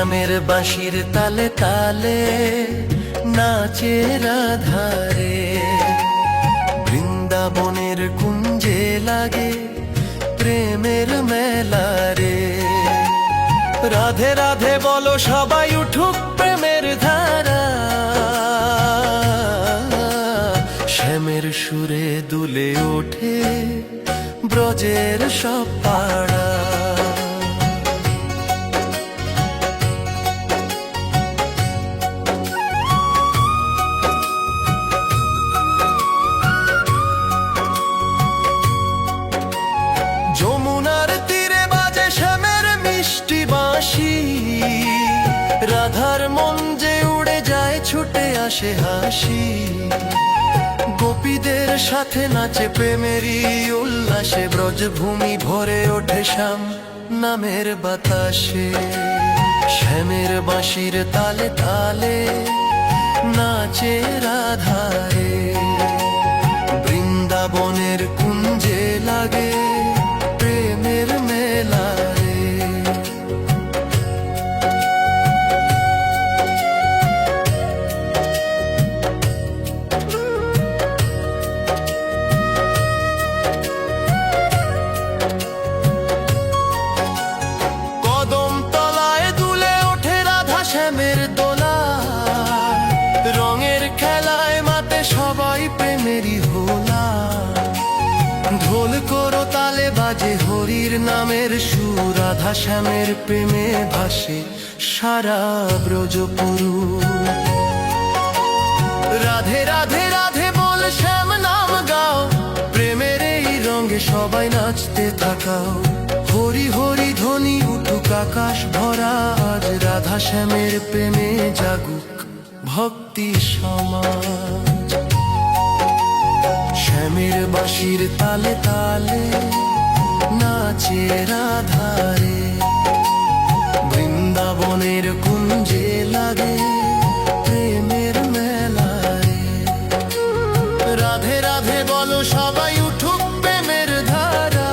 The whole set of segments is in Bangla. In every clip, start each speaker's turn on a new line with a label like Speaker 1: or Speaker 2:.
Speaker 1: শ্যামের বাঁশির তালে তালে নাচে রাধারে, বৃন্দাবনের কুঞ্জে লাগে প্রেমের মেলা রে। রাধে রাধে বলো সবাই, উঠুক প্রেমের ধারা, শ্যামের সুরে দুলে ওঠে ব্রজের সব পাড়া। যমুনার তীরে বাজে শ্যামের মিষ্টি বাঁশি, রাধার মন যে উড়ে যায় ছুটে আসে হাসি। গোপীদের সাথে নাচে প্রেমেরই উল্লাসে, ব্রজভূমি ভরে ওঠে শ্যাম নামের বাতাসে। শ্যামের বাঁশির তালে তালে নাচে রাধারে, বৃন্দাবনের কুঞ্জে লাগে প্রেমের মেলা রে। কদম তলায় দুলে ওঠে রাধা শ্যামের দোলা, রঙের খেলায় মাতে সবাই প্রেমেরই হোলা। ঢোল করো তালে বাজে হরির নামের সুর, রাধা শ্যামের প্রেমে ভাসে সারা ব্রজপুরু। রাধে রাধে রাধে বল শ্যাম নাম গাও, প্রেমের এই রঙে সবাই নাচতে থাকাও। হরি হরি ধ্বনি উঠুক আকাশ ভরা, আজ রাধা শ্যামের প্রেমে জাগুক ভক্তি সমাজ। শ্যামের বাঁশির তালে তালে নাচে রাধারে, বৃন্দাবনের কুঞ্জে লাগে প্রেমের মেলা রে। রাধে রাধে বলো সবাই, উঠুক প্রেমের ধারা,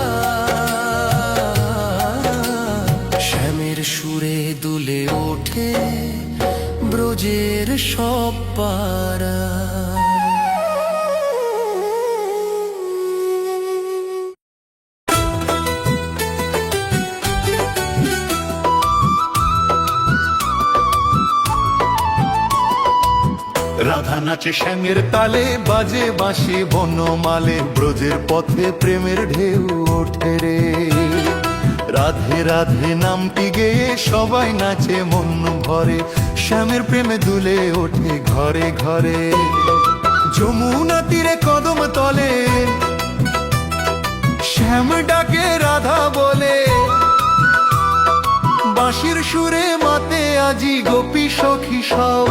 Speaker 1: শ্যামের সুরে দুলে ওঠে ব্রজের সব পাড়া।
Speaker 2: রাধা নাচে শ্যামের তালে, বাজে বাঁশি বনমালে, ব্রজের পথে প্রেমের ঢেউ ওঠে রে। রাধে রাধে নামটি গেয়ে সবাই নাচে মন ভরে, শ্যামের প্রেমে দুলে ওঠে ঘরে ঘরে। যমুনা তীরে কদম তলে শ্যাম ডাকে রাধা বলে, বাঁশির সুরে মাতে আজি গোপী সখী সব।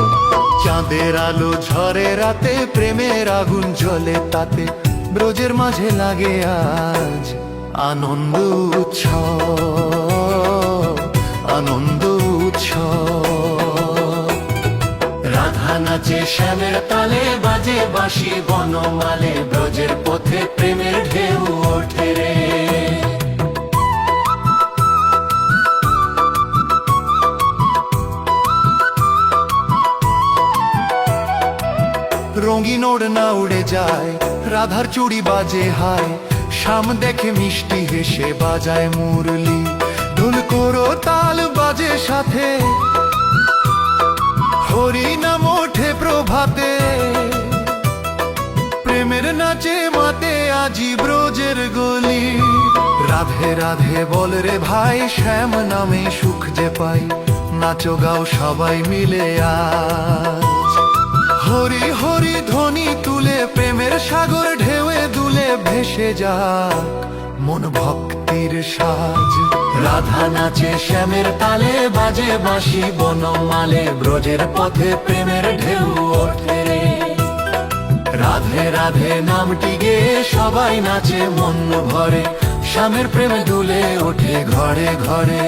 Speaker 2: চাঁদের আলো ঝরে রাতে, প্রেমের আগুন জ্বলে তাতে, ব্রজের মাঝে লাগে আজ আনন্দ উৎসব, আনন্দ উৎসব। রাধা নাচে শ্যামের তালে, বাজে বাঁশি বনমালে, ব্রজের পথে প্রেমের ঢেউ ওঠে রে। রঙিন ওড়না উড়ে যায়, রাধার চুড়ি বাজে হায়, শ্যাম দেখে মিষ্টি হেসে বাজায় মুরলি। ঢোল করো তাল বাজে সাথে, হরি নাম ওঠে প্রভাতে, প্রেমের নাচে মাতে আজি ব্রজের গলি। রাধে রাধে বল রে ভাই, শ্যাম নামে সুখ যে পাই, নাচো গাও সবাই মিলে আজ। হরি হরি ধ্বনি তুলে, প্রেমের সাগর ঢেউয়ে দুলে ভেসে যাক মন ভক্তির সাজ। রাধা নাচে শ্যামের তালে, বাজে বাঁশি বনমালে, ব্রজের পথে প্রেমের ঢেউ ওঠে রে। রাধে রাধে নামটি গেয়ে সবাই নাচে মন ভরে, শ্যামের প্রেমে দুলে ওঠে ঘরে ঘরে।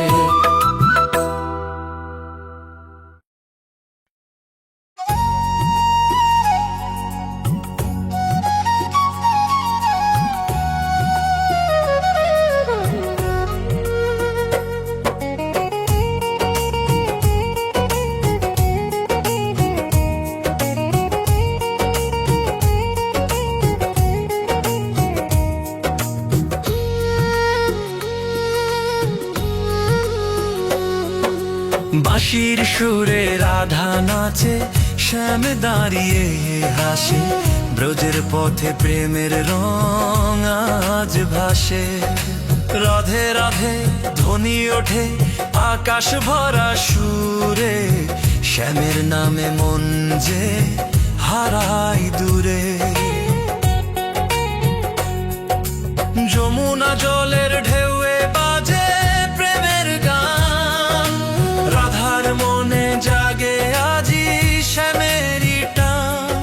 Speaker 3: সুরে রাধা নাচে, শ্যাম দাঁড়িয়ে হাসে, ব্রজের পথে প্রেমের রং আজ ভাসে। রাধে রাধে ধ্বনি ওঠে আকাশ ভরা সুরে, শ্যামের নামে মন যে হারাই দূরে। যমুনা জলের ঢেউয়ে বাজে প্রেমের গান, রাধার মনে জাগে আজি শ্যামেরই টান।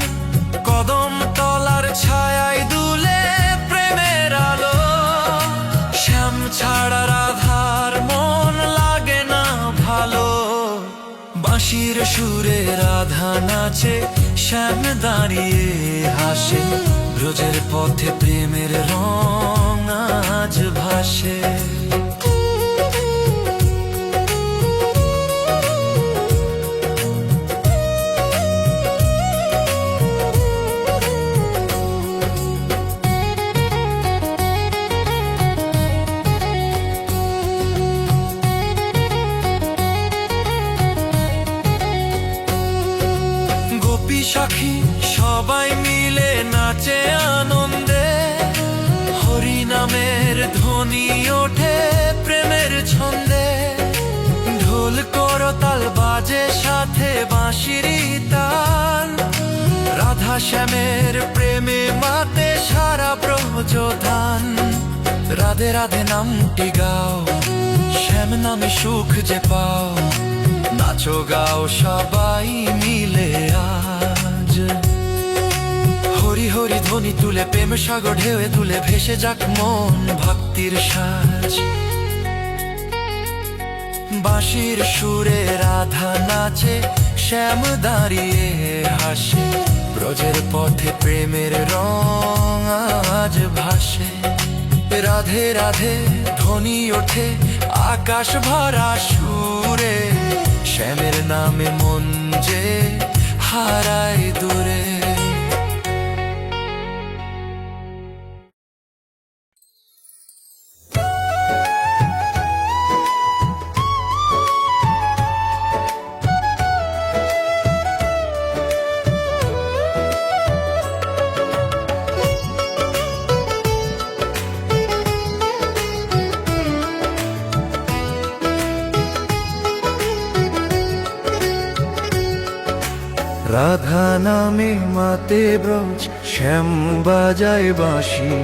Speaker 3: কদম তলার ছায়ায় দুলে প্রেমের আলো, শ্যাম ছাড়া রাধার মন লাগে না ভালো। বাঁশির সুরে রাধা নাচে, শ্যাম দাঁড়িয়ে হাসে, ব্রজের পথে প্রেমের রং আজ ভাসে। গোপী সখী সবাই মিলে নাচে আনন্দে, হরি নামের ধ্বনি ওঠে প্রেমের ছন্দে। ঢোল করতাল বাজে সাথে বাঁশিরি তাল, রাধা শ্যামের প্রেমে মাতে সারা ব্রজধান। রাধে রাধে নামটি গাও, শ্যাম নামে সুখ যে পাও, নাচো গাও সবাই মিলে আজ। হরি হরি ধ্বনি তুলে প্রেম সাগর ঢেউয়ে তুলে, ভেসে যাক মন ভক্তির সাজ। বাঁশির সুরে রাধা নাচে, শ্যাম দাঁড়িয়ে হাসে, ব্রজের পথে প্রেমের রং আজ ভাসে। রাধে রাধে ধ্বনি ওঠে আকাশ ভরা সুরে, শ্যামের নামে মন যে হারায় দূরে।
Speaker 2: রাধা নামে মাতে ব্রজ, শ্যাম বাজায় বাঁশি,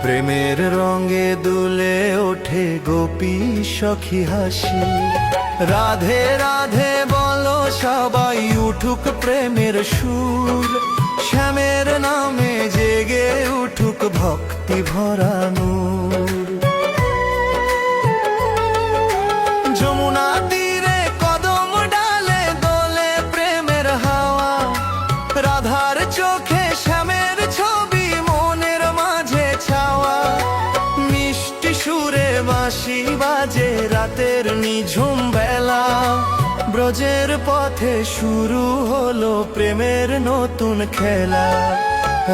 Speaker 2: প্রেমের রঙে দুলে ওঠে গোপী সখী হাসি। রাধে রাধে বলো সবাই, উঠুক প্রেমের সুর, শ্যামের নামে জেগে উঠুক ভক্তি ভরা নূর। যমুনা তীরে কদম ডালে দোলে প্রেমের হাওয়া, রাধার চোখে শ্যামের ছবি মনের মাঝে ছাওয়া। মিষ্টি সুরে বাঁশি বাজে রাতের নিঝুম বেলা, ব্রজের পথে শুরু হলো প্রেমের নতুন খেলা।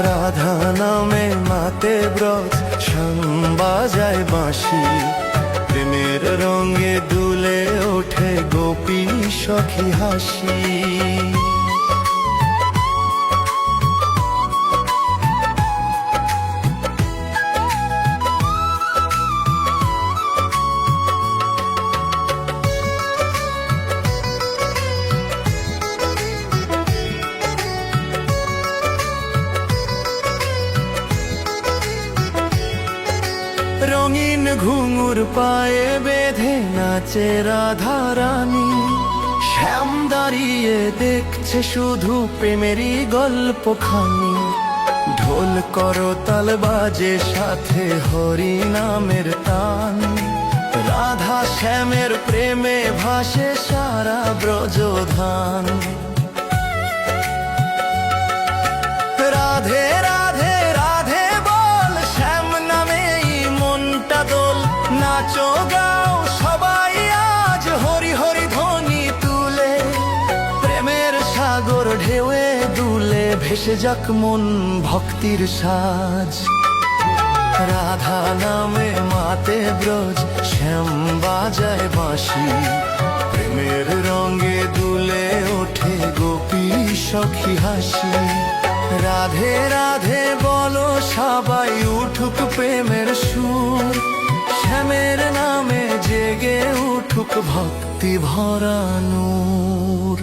Speaker 2: রাধা নামে মাতে ব্রজ, শ্যাম বাজায় বাঁশি, প্রেমের রঙে দুলে ওঠে গোপী সখী হাসি। রঙিন ঘুঙুর পায়ে বেঁধে নাচে রাধা রানী, শ্যাম দাঁড়িয়ে দেখছে শুধু প্রেমেরই গল্পখানি। ঢোল করতাল বাজে সাথে হরি নামের তান, রাধা শ্যামের প্রেমে ভাসে সারা ব্রজধান। রাধে রাধে রাধে বল, শ্যাম নামেই মনটা দোল, নাচো গাও সবাই আজ হরি হরি ধ্বনি তুলে। প্রেমের সাগর ঢেউয়ে দুলে, ভেসে যাক মন ভক্তির সাজ। রাধা নামে মাতে ব্রজ, শ্যাম বাজায় বাঁশি, প্রেম প্রেমের রঙে দুলে ওঠে গোপী সখী হাসি। রাধে রাধে বলো সবাই, উঠুক প্রেমের সুর, শ্যামের নামে জেগে উঠুক ভক্তি ভরা নূর।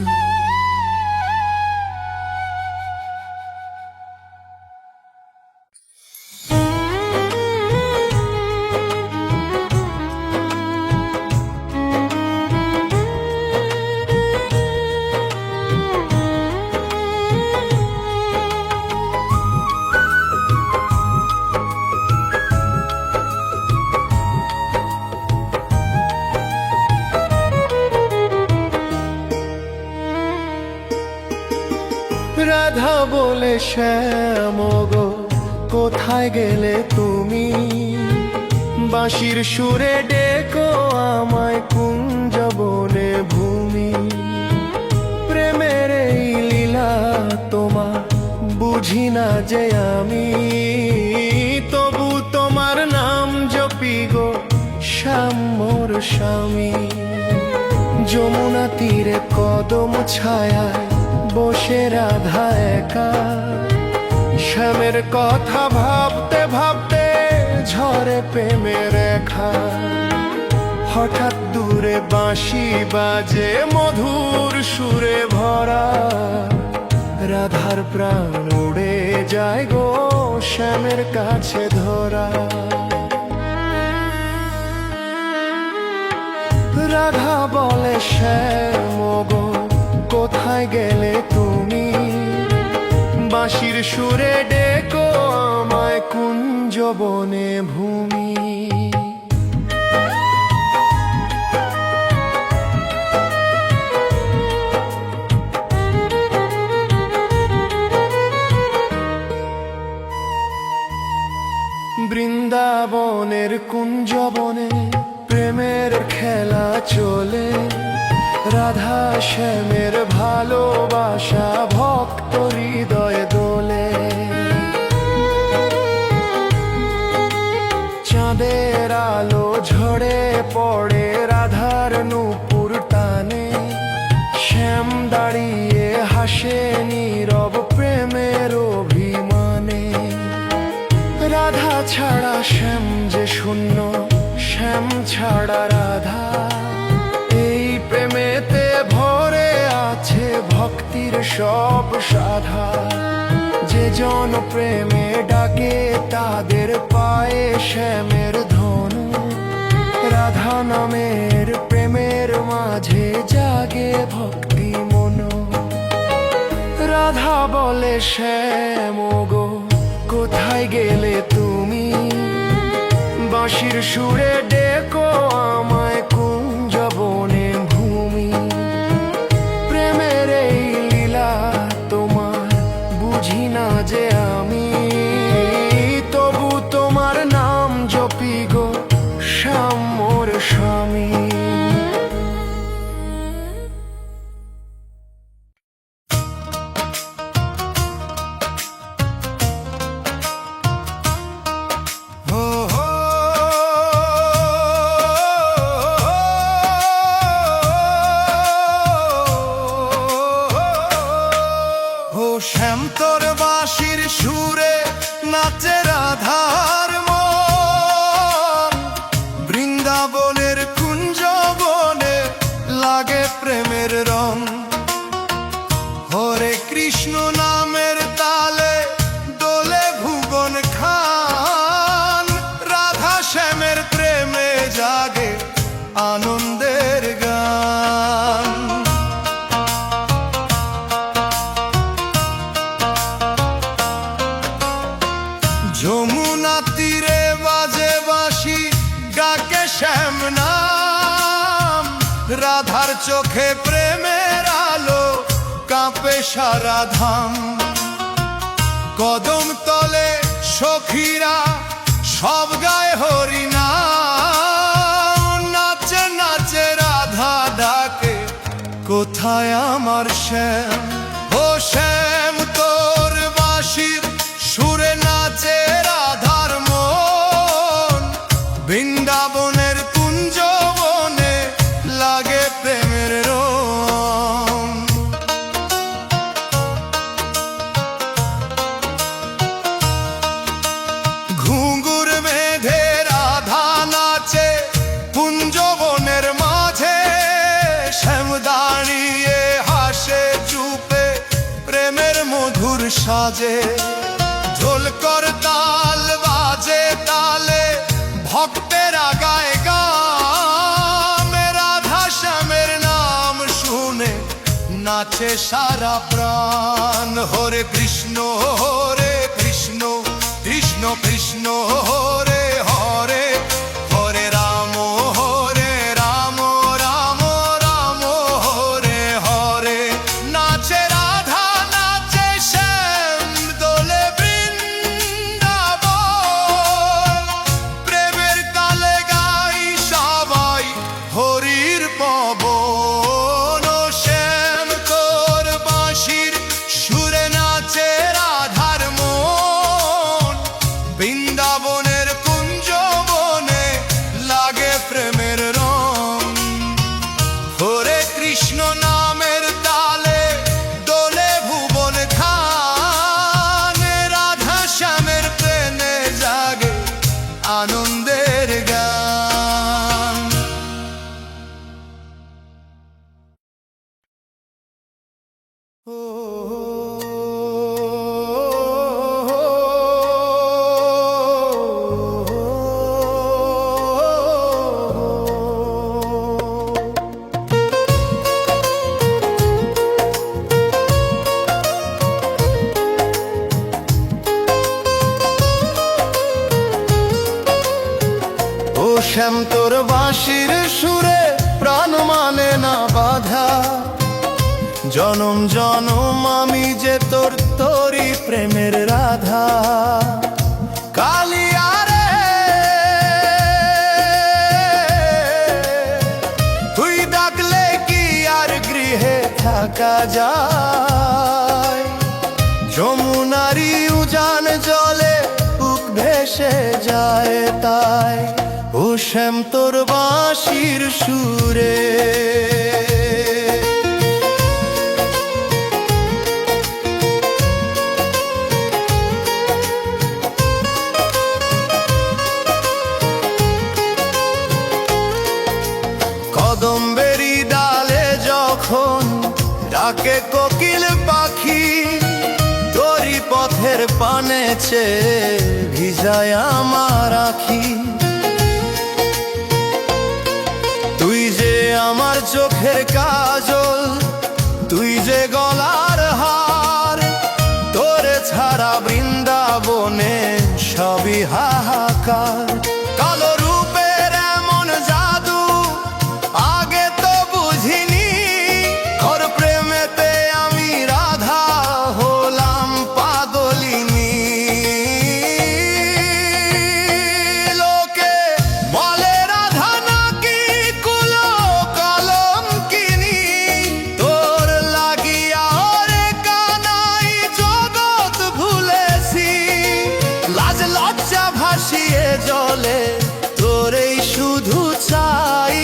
Speaker 2: রাধা বলে শ্যাম গো, কোথায় গেলে তুমি? বাঁশির সুরে ডেকো আমায় কুঞ্জবনে ভূমি। প্রেমের এই লীলা তোমার বুঝি না যে আমি, তবু তোমার নাম জপি গো শ্যাম মোর স্বামী। যমুনা তীরে কদম ছায়ায় বসে রাধা একা, শ্যামের কথা ভাবতে ভাবতে ঝরে প্রেমের রেখা। হঠাৎ দূরে বাঁশি বাজে মধুর সুরে ভরা, রাধার প্রাণ উড়ে যায় গো শ্যামের কাছে ধরা। রাধা বলে শ্যাম গো, কোথায় গেলে তুমি? বাঁশির সুরে ডেকো আমায় কুঞ্জবনে ভূমি। বৃন্দাবনের কুঞ্জবনে প্রেমের খেলা চলে, রাধা শ্যামের ভালোবাসা ভক্ত হৃদয়ে দোলে। চাঁদের আলো ঝরে পড়ে রাধার নূপুর টানে, শ্যাম দাঁড়িয়ে হাসে নীরব প্রেমের অভিমানে। রাধা ছাড়া শ্যাম যে শূন্য, শ্যাম ছাড়া রাধা। এই প্রেমেতে ভরে আছে ভক্তির সব সাধা। যে জন প্রেমে ডাকে তাদের পায়ে শ্যামের ধনু। রাধা নামের প্রেমের মাঝে জাগে ভক্তি মন। রাধা বলে শ্যাম গো, কোথায় গেলে তুমি? বাঁশির সুরে ডেকো আমায় কুঞ্জবনে ভূমি। প্রেমের এই লীলা তোমার বুঝি না যে আমি, তবু তোমার নাম জপি গো শ্যাম মোর স্বামী। শ্যাম তোর বাঁশির সুরে নাচে রাধার মন। বৃন্দাবনের কুঞ্জবনে লাগে প্রেমের রং। হরে কৃষ্ণ নামের তালে দোলে ভুবন খান। রাধা শ্যামের প্রেমে জাগে আনন্দের গান। যমুনা তীরে বাজে বাঁশি ডাকে শ্যাম নাম। রাধার চোখে প্রেমের আলো কাঁপে সারা ধাম। কদম তলে সখীরা সব গায়ে হরি নাম। নাচে নাচে রাধা ডাকে, কোথায় আমার শ্যাম? ও শ্যাম তোর বাঁশির সুরে নাচে রাধার মন। বৃন্দাবনের কুঞ্জবনে লাগে প্রেমের সাজে ঢোলকর তাল বাজে তালে ভক্তেরা গায় গান রাধা শ্যামের নাম শুনে নাচে সারা প্রাণ হরে কৃষ্ণ কৃষ্ণ কৃষ্ণ হরে হরে হরে রাম রাম রাম হরে হরে নাচে রাধা নাচে শ্যাম দোলে বৃন্দাবন প্রেমের তালে গাই সবাই হরির পবন ও শ্যাম তোর বাঁশির সুরে নাচে রাধার মন বৃন্দাবনের কুঞ্জ বনে লাগে প্রেমের রং হরে কৃষ্ণ নামের তালে দোলে ভুবন খান রাধা শ্যামের প্রেমে জাগে আনন্দের গান ও শ্যাম তোর বাঁশির সুরে প্রাণ মানে না বাধা জনম জনম আমি যে তোরই প্রেমের রাধা কালিয়া রে তুই ডাকলে কি আর গৃহে থাকা যায় যমুনারি উজান জলে বুক ভেসে যায় তাই ও শ্যাম তোর বাঁশির সুরে কদম্বেরি ডালে যখন ডাকে কোকিল পাখি তোরি পথের পানে চেয়ে ভিজায় আমার আখি তুই যে আমার চোখের কাজল তুই যে গলার হার তোরে ছাড়া বৃন্দাবনে সবই হাহাকার কালো রূপের এমন জাদু আগে তো বুঝিনি তোর প্রেমেতে আমি রাধা হলাম পাগলিনী লোকে বলে রাধা নাকি কুলো কলম কিনি তোর লাগিয়া রে কানাই জগৎ ভুলেছি লাজ লজ্জা ভাসিয়ে জলে তোরেই শুধু চাই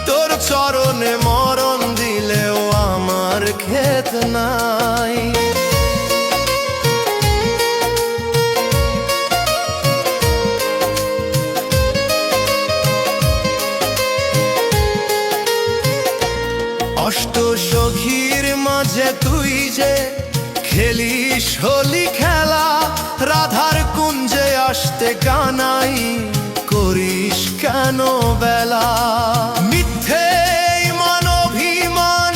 Speaker 2: তোর চরণে মরণ দিলেও আমার ক্ষেত নাই অষ্ট সখীর মাঝে তুই যে খেলিস হোলি খেলা রাধার কুঞ্জে আসতে কানাই করিস কেন বেলা মিথ্যে মান অভিমান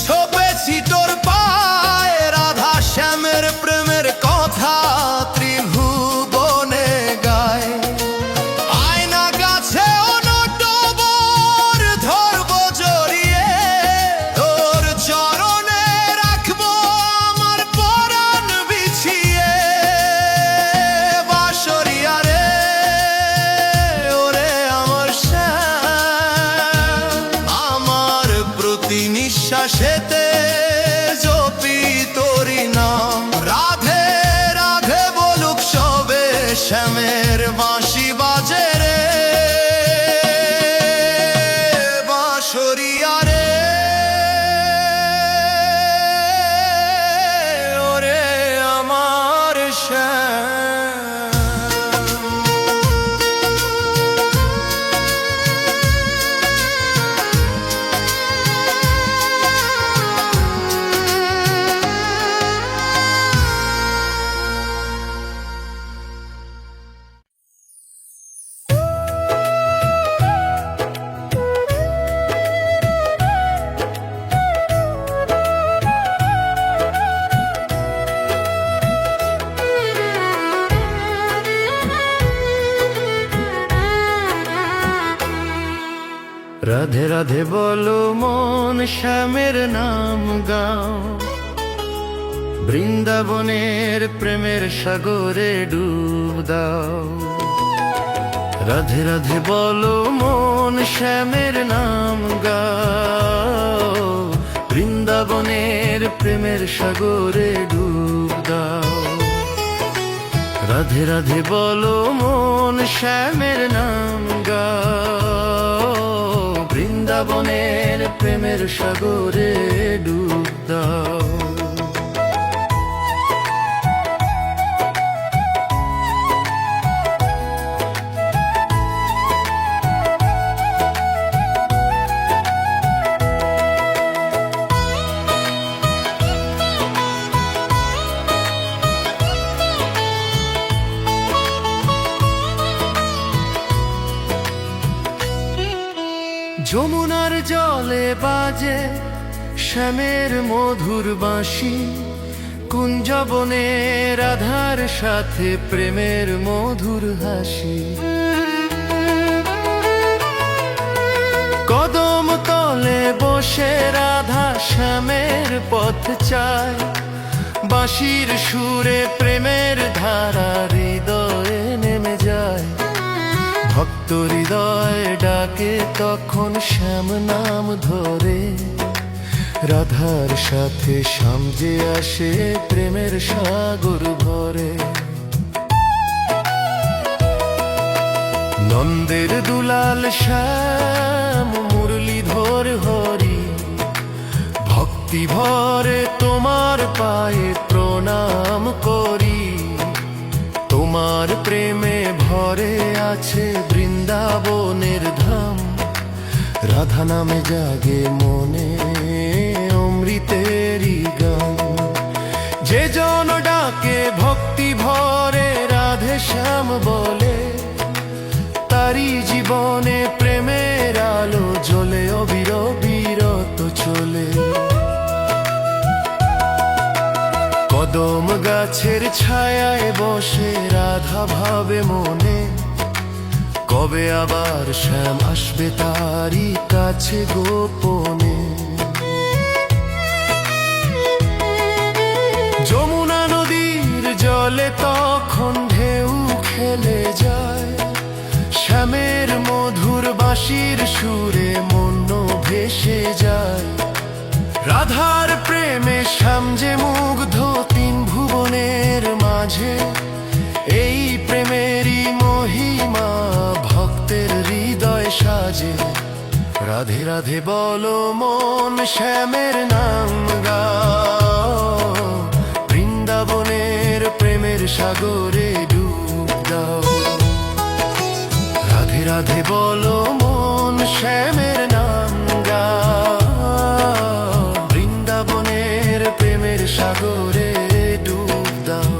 Speaker 2: সপেছি তোর পায় রাধা শ্যামের প্রেমের কথা ত্রিভুবনে গায় আয়না গাছে অনটবর ধরব জড়িয়ে তোর চরণে রাখবো আমার পরাণ বিছিয়ে বাঁশরিয়া রে ওরে আমার শ্যাম আমার প্রতি নিঃশ্বাসেতে জপি তোরি নাম রাধে রাধে বলুক সবে শ্যামের বাঁশি বাজে রে বাঁশরিয়া রে ওরে আমার শ্যাম
Speaker 1: রাধে রাধে বলো মন শ্যামের নাম গাও, বৃন্দাবনের প্রেমের সাগরে ডুব দাও। রাধে রাধে বলো মন শ্যামের নাম গাও, বৃন্দাবনের প্রেমের সাগরে ডুব দাও। রাধে রাধে বলো মন শ্যামের নাম গাও, বৃন্দাবনের প্রেমের সাগরে ডুব দাও। যমুনার জলে বাজে শ্যামের মধুর বাঁশি, কুঞ্জবনে রাধার সাথে প্রেমের মধুর হাসি। কদম তলে বসে রাধা শ্যামের পথ চায়, বাঁশির সুরে প্রেমের ধারা হৃদয়ে নেমে যায়। ভক্ত হৃদয় ডাকে তখন শ্যাম নাম ধরে, রাধার সাথে শ্যাম যে আসে প্রেমের সাগর ভরে। নন্দের দুলাল শ্যাম মুরলীধর হরি, ভক্তি ভরে তোমার পায়ে প্রণাম করি। তোমার প্রেমে ভরে আছে বৃন্দাবনের ধাম, রাধা নামে জাগে মনে অমৃতেরই গান। যে জন ডাকে ভক্তি ভরে রাধে শ্যাম বলে, তারি জীবনে প্রেমের আলো জ্বলে অবিরত চলে। কদম গাছের ছায়ায় বসে রাধা ভাবে মনে, কবে আবার শ্যাম আসবে তারি কাছে গোপনে। যমুনা নদীর জলে তখন ঢেউ খেলে যায়, শ্যামের মধুর বাঁশির সুরে মন ভেসে যায়। রাধার প্রেমে শ্যাম যে মুগ্ধ তিন ভুবনের মাঝে, এই প্রেমেরই মহিমা ভক্তের হৃদয় সাজে। রাধে রাধে বলো মন শ্যামের নাম গাও, বৃন্দাবনের প্রেমের সাগরে ডুব দাও। রাধে রাধে বলো মন শ্যামের নাম গাও, বৃন্দাবনের প্রেমের সাগরে ডুব দাও।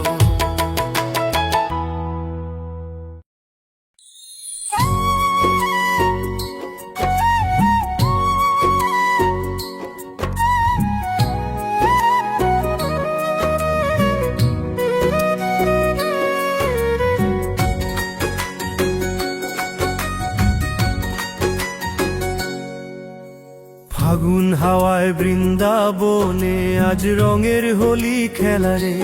Speaker 4: ফাগুন হাওয়ায় বৃন্দাবনে আজ রঙের হোলি খেলা রে,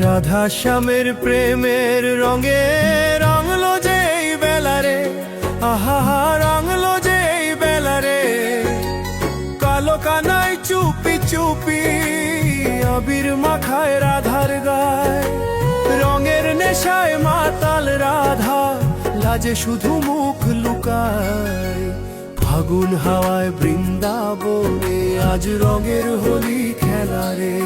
Speaker 4: রাধা শ্যামের প্রেমের রঙে রঙলো যে এই বেলা রে। আহা রঙলো যে এই বেলা রে, কালো কানায় চুপি চুপি আবির মাখায় রাধার গায়। রঙের নেশায় মাতাল রাধা লাজে শুধু মুখ লুকায়। ফাগুন হাওয়ায় বৃন্দাবনে আজ রঙের হোলি খেলা রে।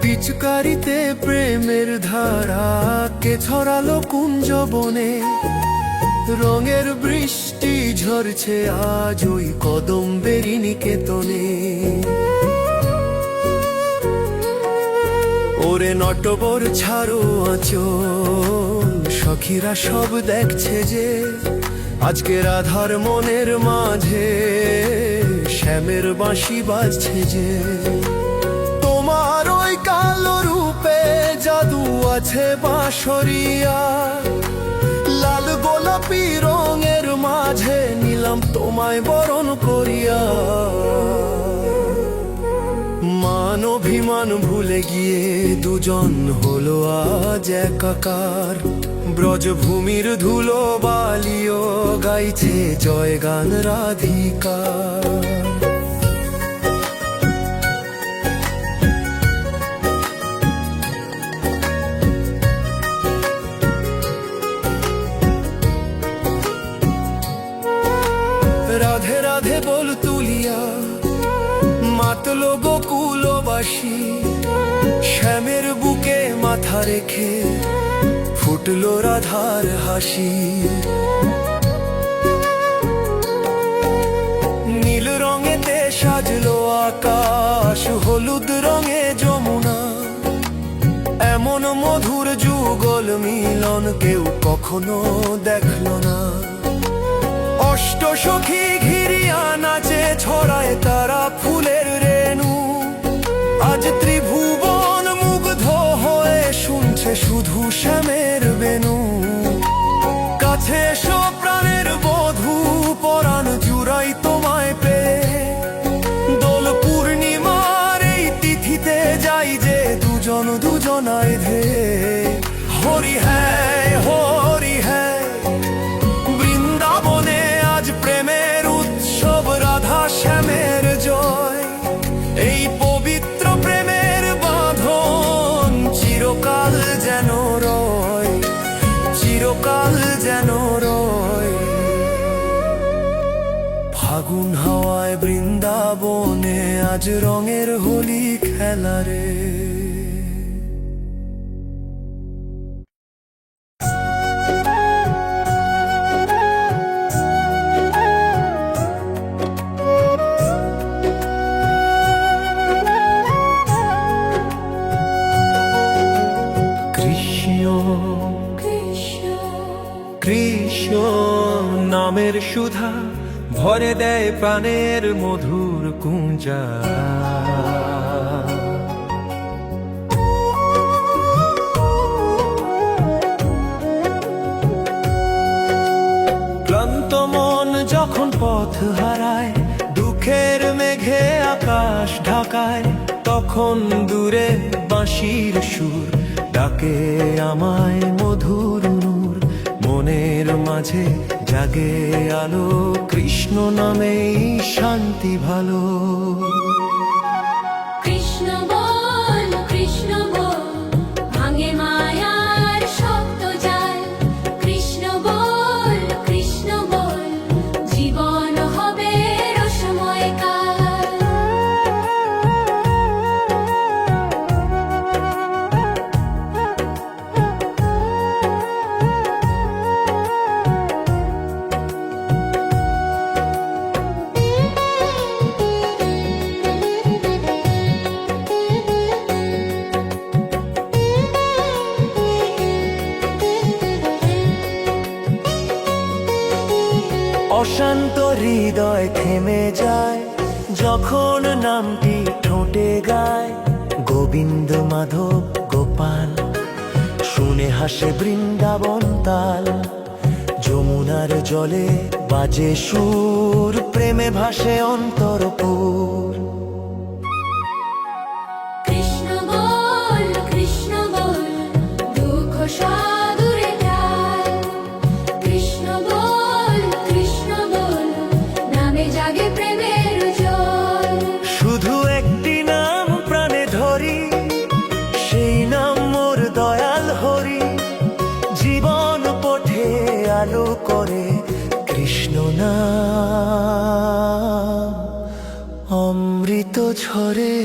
Speaker 4: পিচকারিতে প্রেমের ধারা কে ছড়ালো কুঞ্জবনে, রঙের বৃষ্টি ঝরছে আজ ওই কদম্বেরই নিকেতনে। ওরে নটবর ছাড়ো আঁচল, সখীরা সব দেখছে যে আজকে রাধার মনের মাঝে শ্যামের বাঁশি বাজছে যে। তোমার ওই কালো রূপে জাদু আছে বাঁশরিয়া, লাল গোলাপি রঙের মাঝে নিলাম তোমায় বরণ করিয়া। মান অভিমান ভুলে গিয়ে দুজন হলো আজ একাকার, ব্রজভূমির ধুলো বালিও গাইছে জয় গান রাধিকা। রাধে রাধে বল তুলিয়া মাতলো গোকুলবাসী, শ্যামের বুকে মাথা রেখে ফুটলো রাধার হাসি। নীল রঙেতে সাজলো আকাশ, হলুদ রঙে যমুনা, এমন মধুর যুগল মিলন কেউ কখনো দেখলো না। অষ্ট সখী ঘিরিয়া নাচে ছড়ায় তারা ফুলের রেণু, আজ ত্রিভুবন মুগ্ধ হয়ে শুনছে শুধু শ্যামের বেনু। কাছে এসো প্রাণের বধূ, পরাণ জুড়াই তোমায় পেয়ে, দোল পূর্ণিমার এই তিথিতে যাই যে দুজন দুজনায় ধে। হরি হ্যায় হরি হ্যায়, বৃন্দাবনে আজ প্রেমের উৎসব, রাধা শ্যামের জয়। এই পবিত্র প্রেমের বাঁধন চিরকাল যেন রয়, চিরকাল যেন রয়। ফাগুন হাওয়ায় বৃন্দাবনে আজ রঙের হোলি খেলা রে। কৃষ্ণ নামের সুধা ভরে দেয় প্রাণের মধুর কুঞ্জা। ক্লান্ত মন যখন পথ হারায়, দুঃখের মেঘে আকাশ ঢাকায়, তখন দূরে বাঁশির সুর ডাকে আমায় মধুর নূর। মনের মাঝে জাগে আলো, কৃষ্ণ নামেই শান্তি ভালো।
Speaker 5: কৃষ্ণ বল কৃষ্ণ বল, ভাঙে মায়ার শক্ত জাল। কৃষ্ণ বল জীবন হবে রসময় কাল।
Speaker 4: অশান্ত হৃদয় থেমে যায় যখন নামটি ঠোঁটে গায়। গোবিন্দ মাধব গোপাল শুনে হাসে বৃন্দাবন তাল। যমুনার জলে বাজে সুর, প্রেমে ভাসে অন্তরপুর।
Speaker 5: কৃষ্ণ বল দুঃখ সাদুরে যায়। কৃষ্ণ বল নামে জাগে প্রেমের জল।
Speaker 4: শুধু একটি নাম প্রাণে ধরি, সেই নাম মোর দয়াল হরি। জীবন পথে আলো করে কৃষ্ণ নাম, অমৃত ঝরে